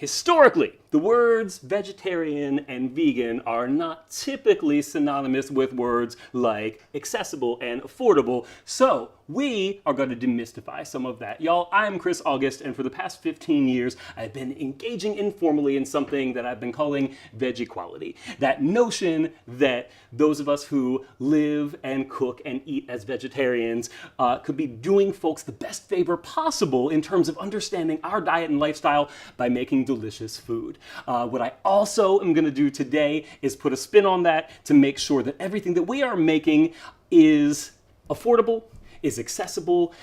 Historically, the words vegetarian and vegan are not typically synonymous with words like accessible and affordable, so we are going to demystify some of that. Y'all, I'm Chris August, and for the past 15 years, I've been engaging informally in something that I've been calling veg equality. That notion that those of us who live and cook and eat as vegetarians could be doing folks the best favor possible in terms of understanding our diet and lifestyle by making delicious food. What I also am going to do today is put a spin on that to make sure that everything that we are making is affordable, is accessible,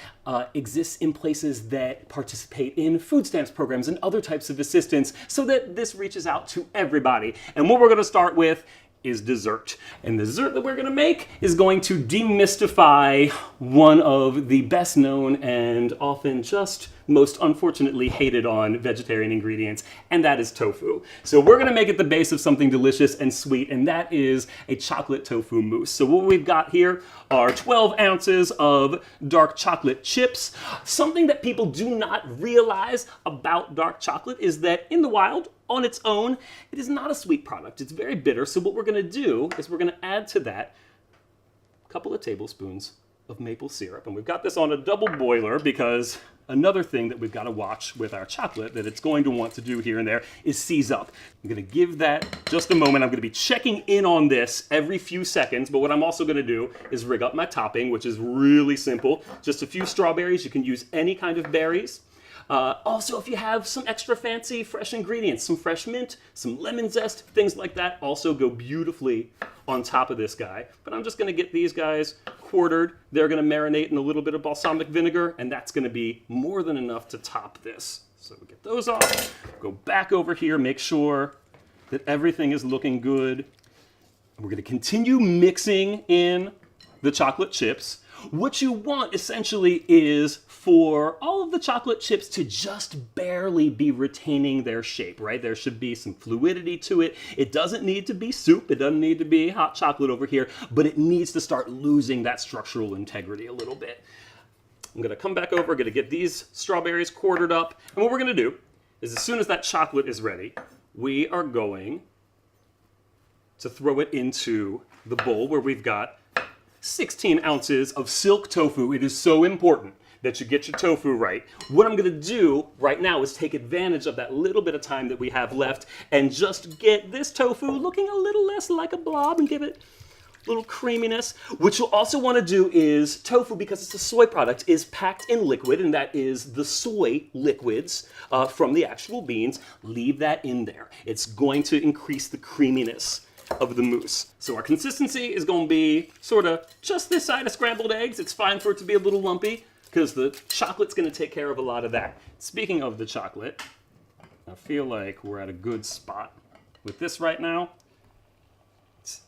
exists in places that participate in food stamps programs and other types of assistance so that this reaches out to everybody. And what we're going to start with is dessert. And the dessert that we're going to make is going to demystify one of the best known and often just most unfortunately hated on vegetarian ingredients, and that is tofu. So we're going to make it the base of something delicious and sweet, and that is a chocolate tofu mousse. So what we've got here are 12 ounces of dark chocolate chips. Something that people do not realize about dark chocolate is that in the wild, on its own, it is not a sweet product. It's very bitter. So what we're going to do is we're going to add to that a couple of tablespoons of maple syrup. And we've got this on a double boiler because another thing that we've got to watch with our chocolate that it's going to want to do here and there is seize up. I'm going to give that just a moment. I'm going to be checking in on this every few seconds, but what I'm also going to do is rig up my topping, which is really simple. Just a few strawberries. You can use any kind of berries. Also, if you have some extra fancy fresh ingredients, some fresh mint, some lemon zest, things like that also go beautifully on top of this guy. But I'm just going to get these guys quartered. They're going to marinate in a little bit of balsamic vinegar, and that's going to be more than enough to top this. So we get those off, go back over here, make sure that everything is looking good. We're going to continue mixing in the chocolate chips. What you want essentially is for all of the chocolate chips to just barely be retaining their shape, right? There should be some fluidity to it. It doesn't need to be soup. It doesn't need to be hot chocolate over here, but it needs to start losing that structural integrity a little bit. I'm going to come back over, going to get these strawberries quartered up. And what we're going to do is as soon as that chocolate is ready, we are going to throw it into the bowl where we've got 16 ounces of silk tofu. It is so important that you get your tofu right. What I'm going to do right now is take advantage of that little bit of time that we have left and just get this tofu looking a little less like a blob and give it a little creaminess. What you'll also want to do is tofu, because it's a soy product, is packed in liquid, and that is the soy liquids from the actual beans. Leave that in there. It's going to increase the creaminess of the mousse. So our consistency is going to be sort of just this side of scrambled eggs. It's fine for it to be a little lumpy because the chocolate's going to take care of a lot of that. Speaking of the chocolate, I feel like we're at a good spot with this right now. It's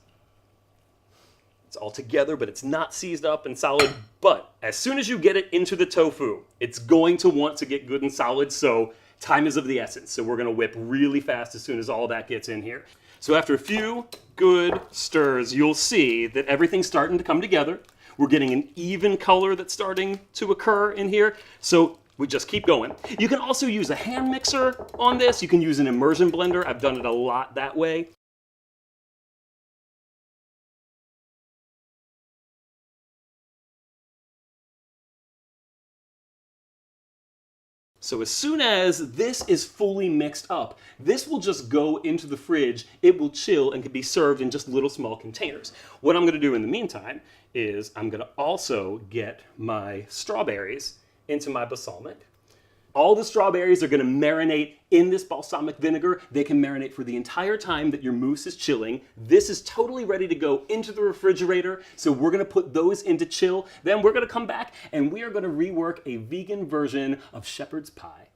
all together, but it's not seized up and solid. But as soon as you get it into the tofu, it's going to want to get good and solid, so time is of the essence. So we're going to whip really fast as soon as all that gets in here. So after a few good stirs, you'll see that everything's starting to come together. We're getting an even color that's starting to occur in here. So we just keep going. You can also use a hand mixer on this. You can use an immersion blender. I've done it a lot that way. So as soon as this is fully mixed up, this will just go into the fridge, it will chill and can be served in just little small containers. What I'm gonna do in the meantime is I'm gonna also get my strawberries into my balsamic. All the strawberries are going to marinate in this balsamic vinegar. They can marinate for the entire time that your mousse is chilling. This is totally ready to go into the refrigerator, so we're going to put those into chill. Then we're going to come back and we are going to rework a vegan version of shepherd's pie.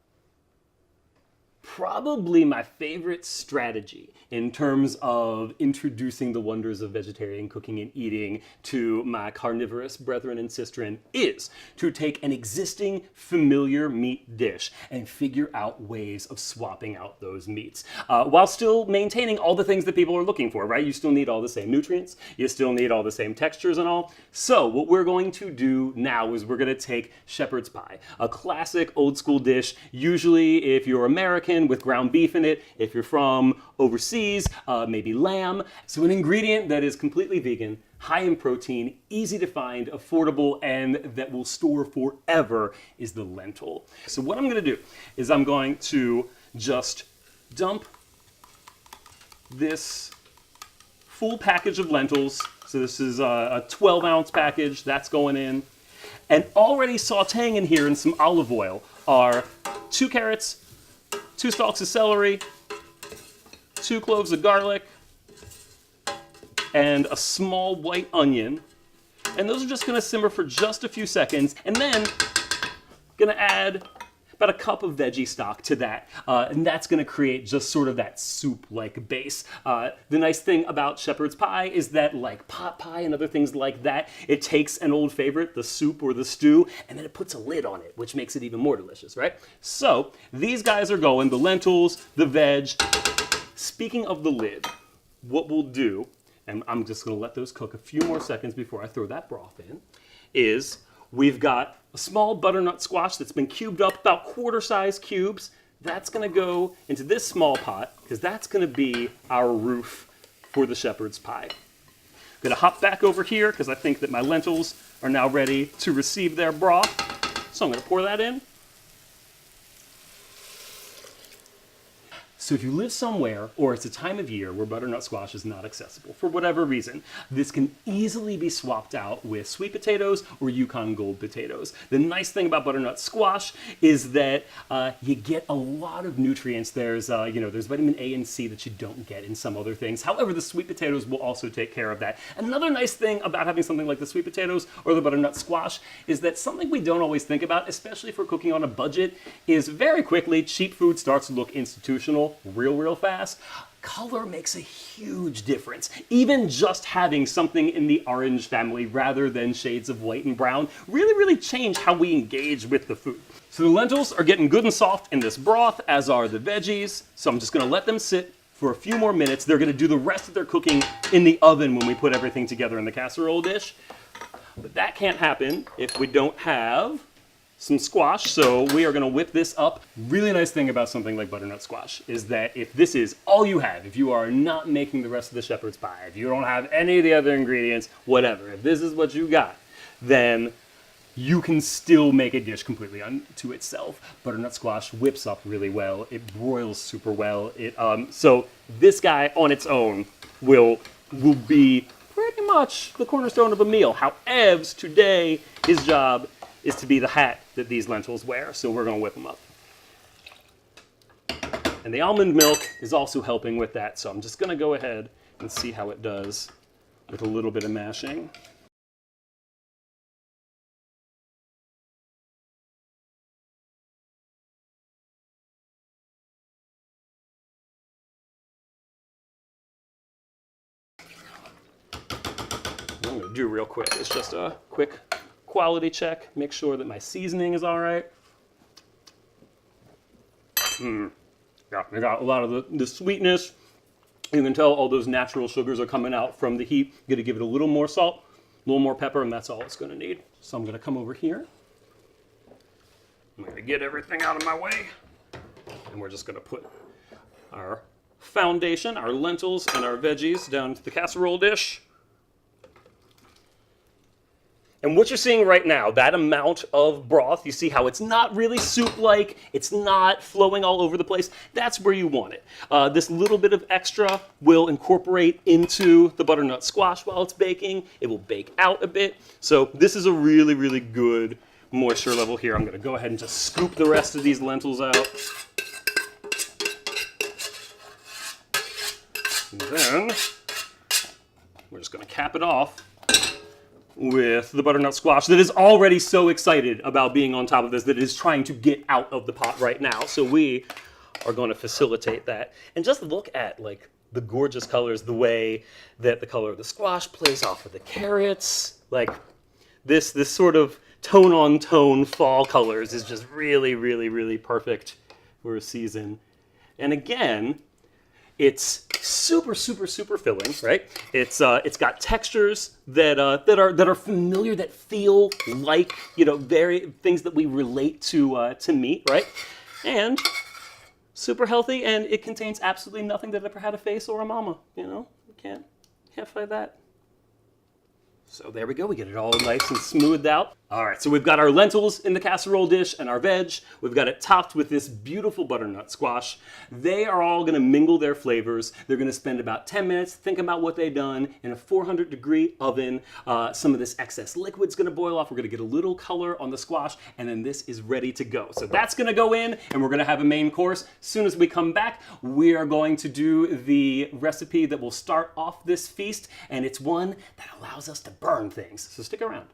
Probably my favorite strategy in terms of introducing the wonders of vegetarian cooking and eating to my carnivorous brethren and sistren is to take an existing familiar meat dish and figure out ways of swapping out those meats while still maintaining all the things that people are looking for, right? You still need all the same nutrients, you still need all the same textures and all. So what we're going to do now is we're going to take shepherd's pie, a classic old school dish. Usually if you're American chicken with ground beef in it. If you're from overseas, maybe lamb. So an ingredient that is completely vegan, high in protein, easy to find, affordable, and that will store forever is the lentil. So what I'm going to do is I'm going to just dump this full package of lentils. So this is a 12-ounce package. That's going in. And already sauteing in here in some olive oil are 2 carrots, 2 stalks of celery, 2 cloves of garlic, and a small white onion. And those are just going to simmer for just a few seconds. And then going to add about a cup of veggie stock to that. And that's going to create just sort of that soup-like base. The nice thing about shepherd's pie is that, like pot pie and other things like that, it takes an old favorite, the soup or the stew, and then it puts a lid on it, which makes it even more delicious, right? So these guys are going, the lentils, the veg. Speaking of the lid, what we'll do, and I'm just going to let those cook a few more seconds before I throw that broth in, is we've got a small butternut squash that's been cubed up, about quarter-size cubes. That's going to go into this small pot, because that's going to be our roof for the shepherd's pie. I'm going to hop back over here, because I think that my lentils are now ready to receive their broth. So I'm going to pour that in. So if you live somewhere, or it's a time of year where butternut squash is not accessible, for whatever reason, this can easily be swapped out with sweet potatoes or Yukon Gold potatoes. The nice thing about butternut squash is that you get a lot of nutrients. There's, there's vitamin A and C that you don't get in some other things. However, the sweet potatoes will also take care of that. Another nice thing about having something like the sweet potatoes or the butternut squash is that something we don't always think about, especially for cooking on a budget, is very quickly cheap food starts to look institutional real fast. Color makes a huge difference. Even just having something in the orange family rather than shades of white and brown really change how we engage with the food. So the lentils are getting good and soft in this broth, as are the veggies. So I'm just going to let them sit for a few more minutes. They're going to do the rest of their cooking in the oven when we put everything together in the casserole dish. But that can't happen if we don't have some squash, so we are going to whip this up. Really nice thing about something like butternut squash is that if this is all you have, if you are not making the rest of the shepherd's pie, if you don't have any of the other ingredients, whatever, if this is what you got, then you can still make a dish completely unto itself. Butternut squash whips up really well. It broils super well. So this guy on its own will be pretty much the cornerstone of a meal. However, today, his job is to be the hat that these lentils wear, so we're going to whip them up. And the almond milk is also helping with that, so I'm just going to go ahead and see how it does with a little bit of mashing. What I'm going to do real quick is just a quick quality check, make sure that my seasoning is all right. Yeah, I got a lot of the sweetness. You can tell all those natural sugars are coming out from the heat. You're gonna give it a little more salt, a little more pepper, and that's all it's gonna need. So I'm gonna come over here. I'm gonna get everything out of my way. And we're just gonna put our foundation, our lentils and our veggies down into the casserole dish. And what you're seeing right now, that amount of broth, you see how it's not really soup-like, it's not flowing all over the place. That's where you want it. This little bit of extra will incorporate into the butternut squash while it's baking. It will bake out a bit. So this is a really good moisture level here. I'm gonna go ahead and just scoop the rest of these lentils out. And then we're just gonna cap it off with the butternut squash that is already so excited about being on top of this that it is trying to get out of the pot right now. So we are going to facilitate that. And just look at like the gorgeous colors, the way that the color of the squash plays off of the carrots. Like this sort of tone-on-tone fall colors is just really perfect for a season. And again, it's super filling, right? It's got textures that are familiar, that feel like, you know, very things that we relate to meat, right? And super healthy, and it contains absolutely nothing that ever had a face or a mama. You know, you can't fight that. So there we go, we get it all nice and smoothed out. All right, so we've got our lentils in the casserole dish and our veg. We've got it topped with this beautiful butternut squash. They are all gonna mingle their flavors. They're gonna spend about 10 minutes thinking about what they've done in a 400-degree oven. Some of this excess liquid's gonna boil off. We're gonna get a little color on the squash, and then this is ready to go. So that's gonna go in, and we're gonna have a main course. As soon as we come back, we are going to do the recipe that will start off this feast, and it's one that allows us to burn things. So stick around.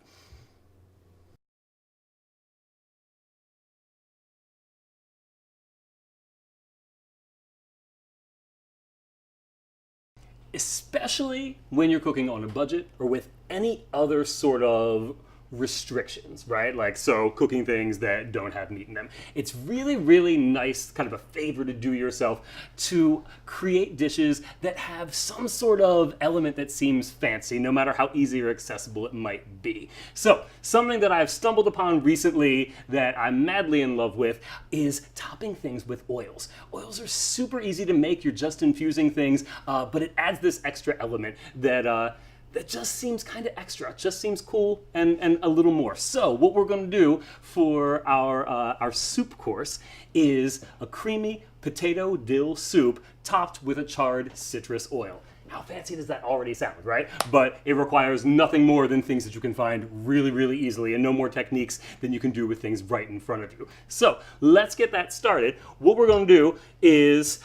Especially when you're cooking on a budget or with any other sort of restrictions, right? Like, so cooking things that don't have meat in them. It's really, really nice, kind of a favor to do yourself, to create dishes that have some sort of element that seems fancy, no matter how easy or accessible it might be. So something that I've stumbled upon recently that I'm madly in love with is topping things with oils. Oils are super easy to make. You're just infusing things, but it adds this extra element that just seems kind of extra, just seems cool and a little more. So what we're going to do for our soup course is a creamy potato dill soup topped with a charred citrus oil. How fancy does that already sound, right? But it requires nothing more than things that you can find really, really easily, and no more techniques than you can do with things right in front of you. So let's get that started. What we're going to do is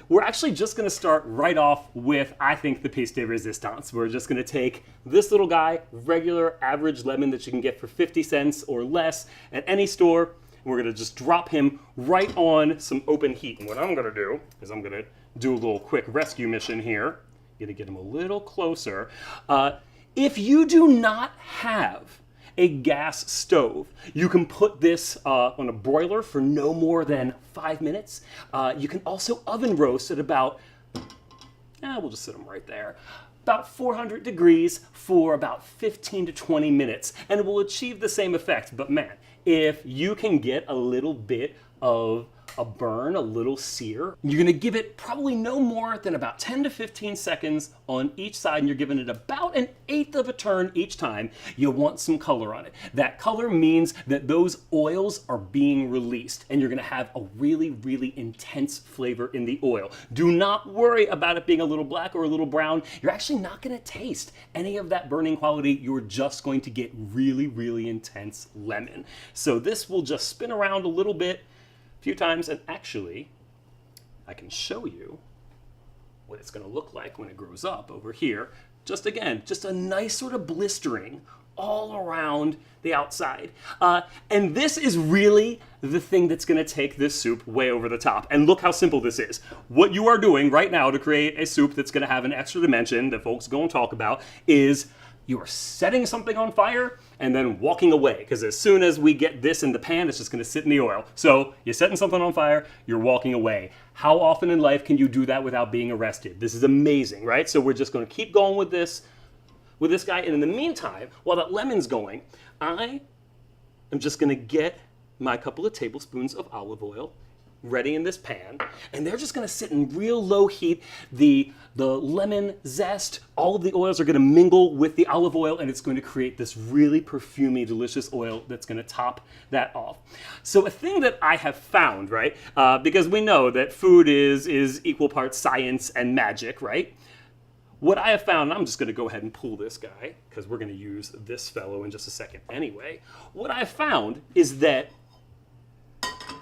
we're actually just going to start right off with, I think, the piece de resistance. We're just going to take this little guy, regular average lemon that you can get for 50 cents or less at any store, and we're going to just drop him right on some open heat. And what I'm going to do is I'm going to do a little quick rescue mission here. Gonna get him a little closer. If you do not have a gas stove, you can put this on a broiler for no more than 5 minutes. You can also oven roast at about, we'll just sit them right there, about 400 degrees for about 15 to 20 minutes, and it will achieve the same effect. But man, if you can get a little bit of a burn, a little sear, you're gonna give it probably no more than about 10 to 15 seconds on each side, and you're giving it about 1/8 of a turn each time. You want some color on it. That color means that those oils are being released, and you're gonna have a really, really intense flavor in the oil. Do not worry about it being a little black or a little brown. You're actually not gonna taste any of that burning quality. You're just going to get really, really intense lemon. So this will just spin around a little bit, few times, and actually I can show you what it's going to look like when it grows up over here. Just again, just a nice sort of blistering all around the outside. And this is really the thing that's going to take this soup way over the top. And look how simple this is. What you are doing right now to create a soup that's going to have an extra dimension that folks go and talk about is you are setting something on fire and then walking away, because as soon as we get this in the pan, it's just going to sit in the oil. So you're setting something on fire, you're walking away. How often in life can you do that without being arrested? This is amazing, right? So we're just going to keep going with this guy, and in the meantime, while that lemon's going, I am just going to get my couple of tablespoons of olive oil ready in this pan, and they're just going to sit in real low heat. The lemon zest, all of the oils are going to mingle with the olive oil, and it's going to create this really perfumey, delicious oil that's going to top that off. So a thing that I have found, right, because we know that food is equal parts science and magic, right? What I have found, and I'm just going to go ahead and pull this guy, because we're going to use this fellow in just a second anyway. What I've found is that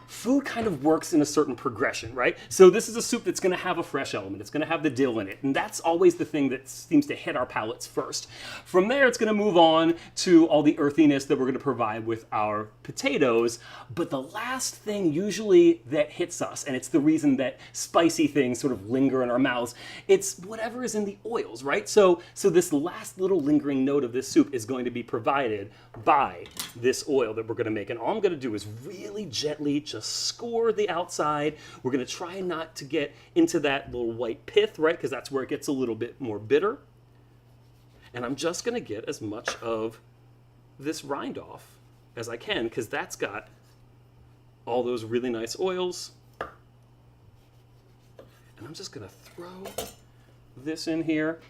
food kind of works in a certain progression, right? So this is a soup that's going to have a fresh element. It's going to have the dill in it, and that's always the thing that seems to hit our palates first. From there, it's going to move on to all the earthiness that we're going to provide with our potatoes, but the last thing usually that hits us, and it's the reason that spicy things sort of linger in our mouths, it's whatever is in the oils, right? So this last little lingering note of this soup is going to be provided by this oil that we're going to make, and all I'm going to do is really gently just score the outside. We're going to try not to get into that little white pith, right? Because that's where it gets a little bit more bitter. And I'm just going to get as much of this rind off as I can, because that's got all those really nice oils I'm just gonna throw this in here.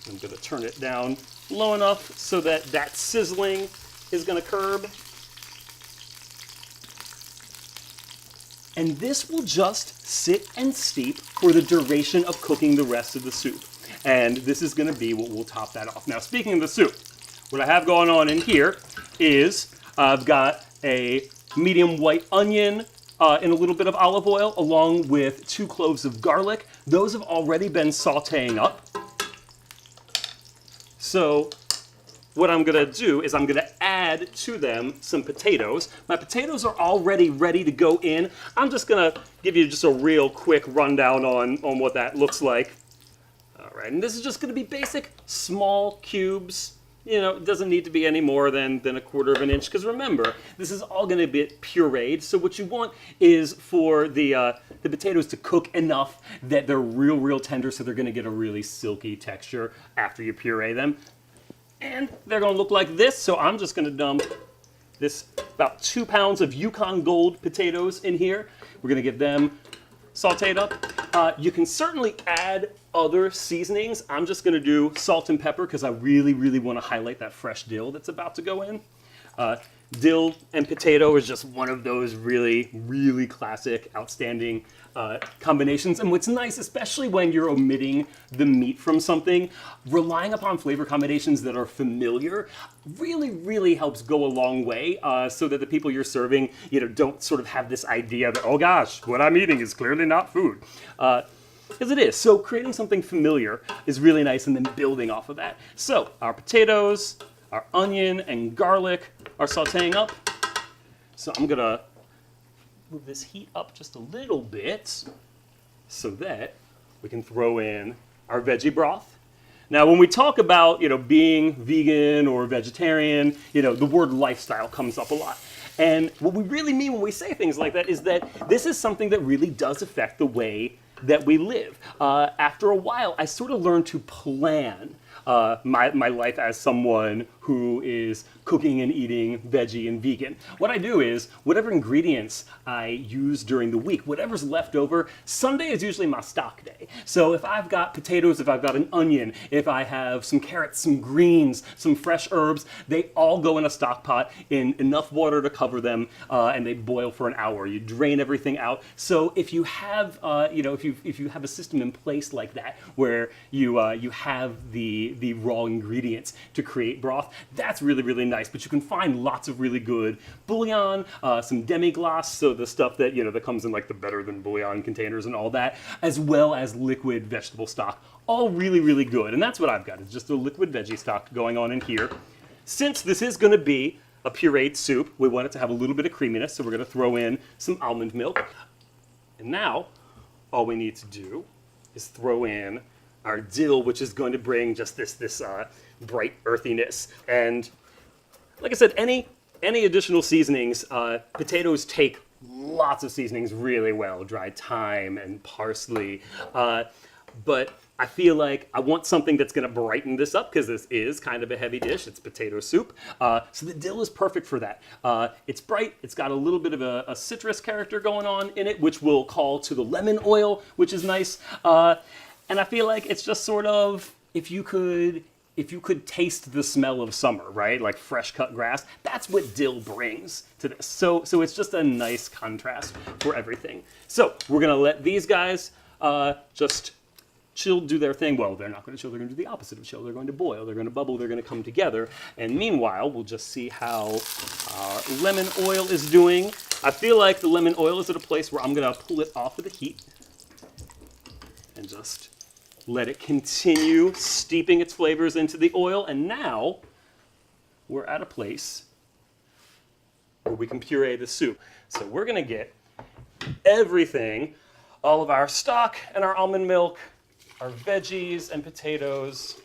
I'm gonna turn it down low enough so that that sizzling is gonna curb. And this will just sit and steep for the duration of cooking the rest of the soup. And this is gonna be what will top that off. Now, speaking of the soup, what I have going on in here is I've got a medium white onion in a little bit of olive oil, along with 2 cloves of garlic. Those have already been sauteing up. So what I'm gonna do is I'm gonna add to them some potatoes. My potatoes are already ready to go in. I'm just gonna give you just a real quick rundown on what that looks like. All right, and this is just gonna be basic small cubes. You know, it doesn't need to be any more than 1/4 of an inch, because remember, this is all gonna be pureed. So what you want is for the potatoes to cook enough that they're real tender, so they're gonna get a really silky texture after you puree them. And they're gonna look like this, so I'm just gonna dump this about 2 pounds of Yukon Gold potatoes in here. We're gonna get them sauteed up. You can certainly add other seasonings. I'm just gonna do salt and pepper because I really wanna highlight that fresh dill that's about to go in. Dill and potato is just one of those really classic, outstanding combinations. And what's nice, especially when you're omitting the meat from something, relying upon flavor combinations that are familiar really helps go a long way, so that the people you're serving, you know, don't sort of have this idea that, oh gosh, what I'm eating is clearly not food. Because it is. So creating something familiar is really nice, and then building off of that. So our potatoes, our onion and garlic are sauteing up. So I'm gonna move this heat up just a little bit so that we can throw in our veggie broth. Now, when we talk about, you know, being vegan or vegetarian, you know, the word lifestyle comes up a lot. And what we really mean when we say things like that is that this is something that really does affect the way that we live. After a while, I sort of learned to plan my life as someone who is cooking and eating veggie and vegan. What I do is, whatever ingredients I use during the week, whatever's left over, Sunday is usually my stock day. So if I've got potatoes, if I've got an onion, if I have some carrots, some greens, some fresh herbs, they all go in a stock pot in enough water to cover them, and they boil for an hour. You drain everything out. So if you have, you know, if you have a system in place like that, where you have the raw ingredients to create broth, that's really nice. But you can find lots of really good bouillon, some demi-glace, so the stuff that, you know, that comes in like the better than bouillon containers and all that, as well as liquid vegetable stock. All really good. And that's what I've got, is just a liquid veggie stock going on in here. Since this is going to be a pureed soup, we want it to have a little bit of creaminess, so we're going to throw in some almond milk. And now, all we need to do is throw in our dill, which is going to bring just this bright earthiness. And like I said, any additional seasonings, potatoes take lots of seasonings really well, dried thyme and parsley. But I feel like I want something that's going to brighten this up, because this is kind of a heavy dish. It's potato soup. So the dill is perfect for that. It's bright. It's got a little bit of a citrus character going on in it, which will call to the lemon oil, which is nice. And I feel like it's just sort of, if you could taste the smell of summer, right? Like fresh cut grass, that's what dill brings to this. So it's just a nice contrast for everything. So we're gonna let these guys just chill, do their thing. Well, they're not gonna chill, they're gonna do the opposite of chill. They're going to boil, they're gonna bubble, they're gonna come together. And meanwhile, we'll just see how our lemon oil is doing. I feel like the lemon oil is at a place where I'm gonna pull it off of the heat and just let it continue steeping its flavors into the oil. And now we're at a place where we can puree the soup. So we're gonna get everything, all of our stock and our almond milk, our veggies and potatoes,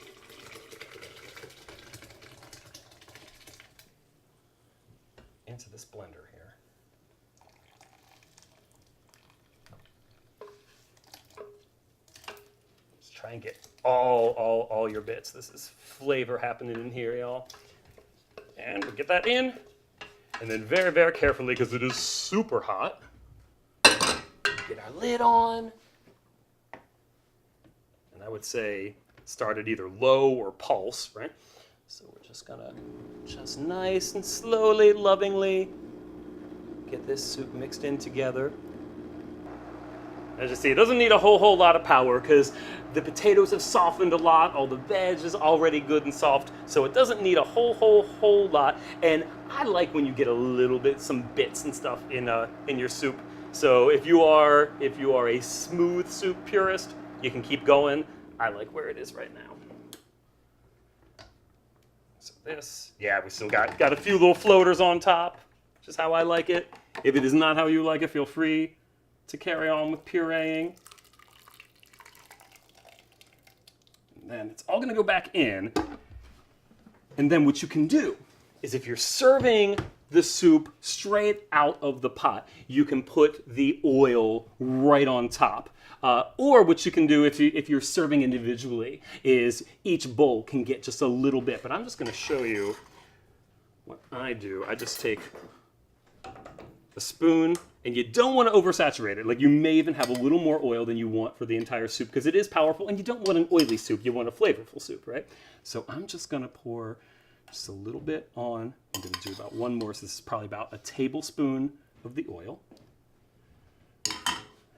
into this blender here. Try and get all your bits. This is flavor happening in here, y'all. And we'll get that in. And then very carefully, because it is super hot, Get our lid on. And I would say start at either low or pulse, right? So we're just gonna just nice and slowly, lovingly get this soup mixed in together. As you see, it doesn't need a whole lot of power because the potatoes have softened a lot. All the veg is already good and soft, so it doesn't need a whole lot. And I like when you get a little bit, some bits and stuff in your soup. So if you are a smooth soup purist, you can keep going. I like where it is right now. So this, yeah, we still got a few little floaters on top, which is how I like it. If it is not how you like it, feel free to carry on with pureeing. And then it's all gonna go back in. And then what you can do is if you're serving the soup straight out of the pot, you can put the oil right on top. Or what you can do if you're serving individually is each bowl can get just a little bit. But I'm just gonna show you what I do. I just take a spoon, and you don't want to oversaturate it. Like you may even have a little more oil than you want for the entire soup because it is powerful, and you don't want an oily soup. You want a flavorful soup, right? So I'm just gonna pour just a little bit on. I'm gonna do about one more, so this is probably about a tablespoon of the oil.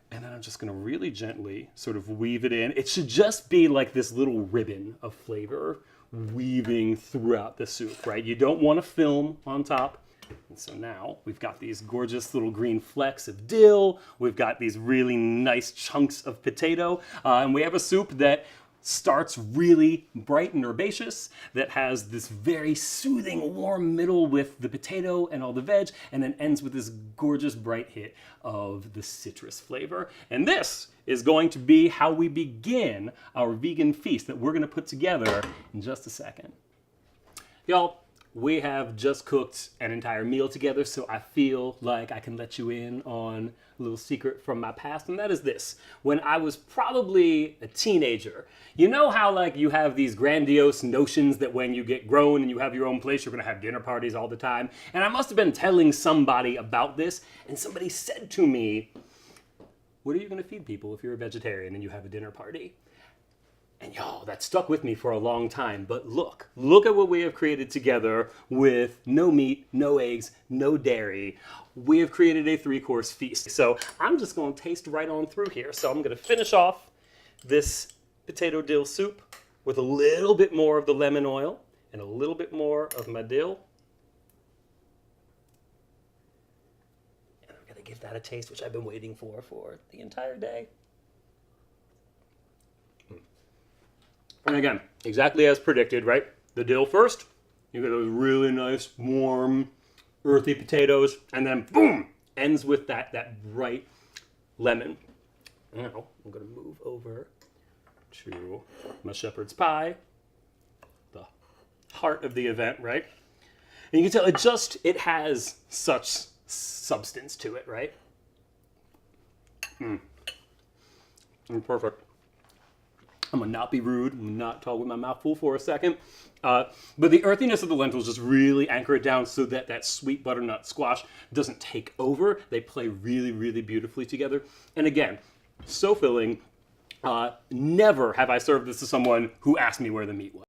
And then I'm just gonna really gently sort of weave it in. It should just be like this little ribbon of flavor weaving throughout the soup, right? You don't want to film on top. And so now we've got these gorgeous little green flecks of dill. We've got these really nice chunks of potato. And we have a soup that starts really bright and herbaceous, that has this very soothing, warm middle with the potato and all the veg, and then ends with this gorgeous bright hit of the citrus flavor. And this is going to be how we begin our vegan feast that we're gonna put together in just a second. Y'all, we have just cooked an entire meal together, so I feel like I can let you in on a little secret from my past, and that is this. When I was probably a teenager, you know how like you have these grandiose notions that when you get grown and you have your own place, you're gonna have dinner parties all the time? And I must have been telling somebody about this, and somebody said to me, what are you gonna feed people if you're a vegetarian and you have a dinner party? And y'all, that stuck with me for a long time. But look at what we have created together with no meat, no eggs, no dairy. We have created a 3-course feast. So I'm just gonna taste right on through here. So I'm gonna finish off this potato dill soup with a little bit more of the lemon oil and a little bit more of my dill. And I'm gonna give that a taste, which I've been waiting for the entire day. And again, exactly as predicted, right? The dill first, you get those really nice, warm, earthy potatoes, and then boom, ends with that bright lemon. Now, I'm gonna move over to my shepherd's pie, the heart of the event, right? And you can tell it has such substance to it, right? Perfect. I'm gonna not be rude, I'm gonna not talk with my mouth full for a second. But the earthiness of the lentils just really anchor it down so that that sweet butternut squash doesn't take over. They play really, really beautifully together. And again, so filling. Never have I served this to someone who asked me where the meat was.